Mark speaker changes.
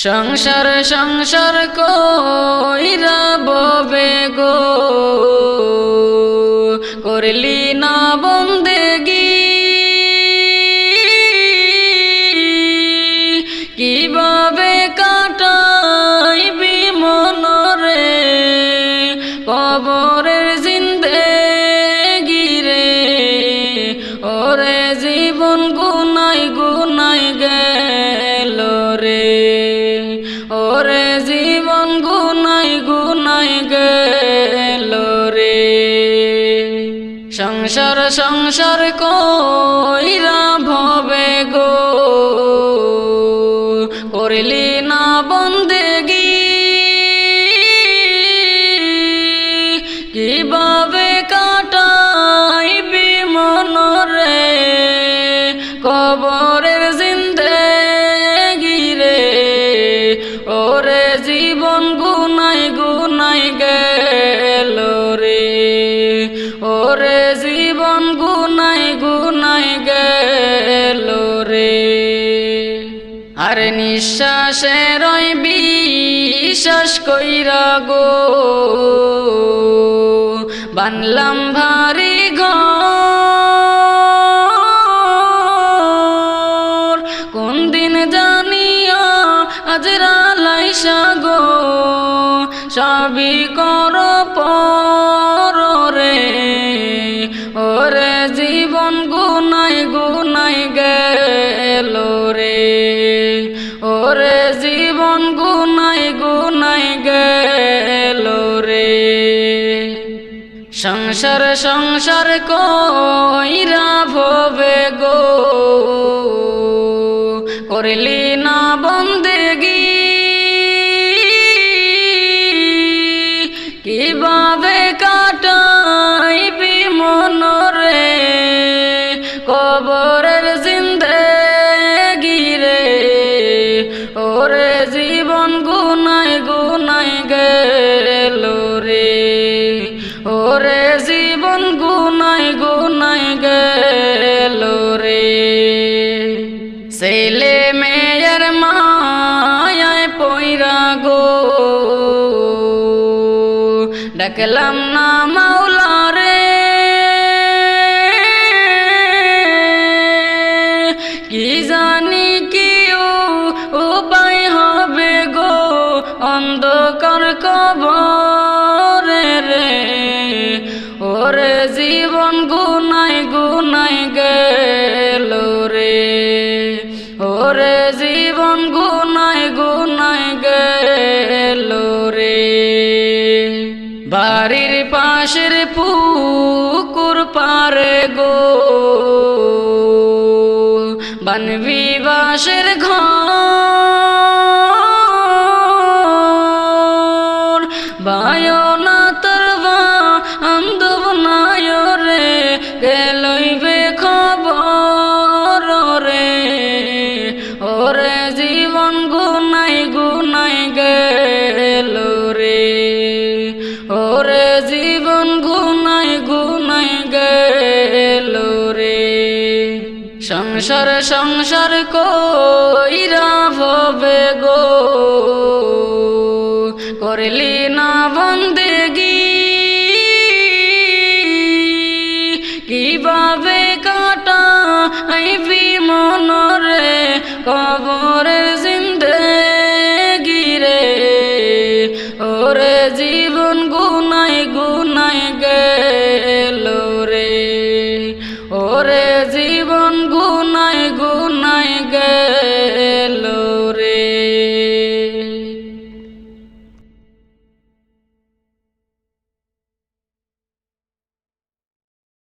Speaker 1: সংসার সংসার কইরা ববে গো, করলি না বন্দেগি। কিভাবে কাটাইবি মনরে কবরের জিন্দেগি রে। ওরে জীবন গুনাই গুনাই গেল রে, ওরে জীবন গুনাই গুনাই গেল রে। সংসার সংসার কইরা ভবে গো, করলি না বন্দেগি। কিভাবে কাটাইবি মনরে কবরের জিন্দেগি রে। ওরে জীবন গুনাই গুনাই গেল রে, ওরে জীবন গুনাই গুনাই গেল রে। আর নিঃশ্বাসে রই বিশ্বাস কইরা গো, বানলাম ভারী ঘর। কোন দিন জানিয়া আজরাল আইসা গো, সবই কর পর রে। ওরে জীবন গুনাই গুনাই গেল রে, ওরে জীবন গুনাই গুনাই গেল রে। সংসার সংসার কইরা ভবে গো, করলি না বন্দেগি। কিভাবে কাটাইবি মনরে কবরের জিন্দেগি রে। ওরে জীবন গুনাই গুনাই গেল রে, ওরে জীবন গুনাই গুনাই গেল রে। ছেলে মেয়ের মায়ায় পইরা গো, ডাকলাম না মাওলা রে। কি জানি কি উপায় হবে গো, অন্ধকার কবরে রে। ওরে জীবন গুনাই গুনাই গেল রে, ওরে জীবন গুনাই গুনাই গেল রে। বাড়ির পাশের পুকুর পারে গো, বানবি বাঁশের ঘর। বায়ো না তোর বান্ধব নাই রে, গেলইবে খবর রে। ওরে জীবন গুনাই গুনাই গেল রে, ওরে জীবন গুনাই গুনাই গেল রে। সংসার সংসার কইরা ভবে গো, করলি না বন্দে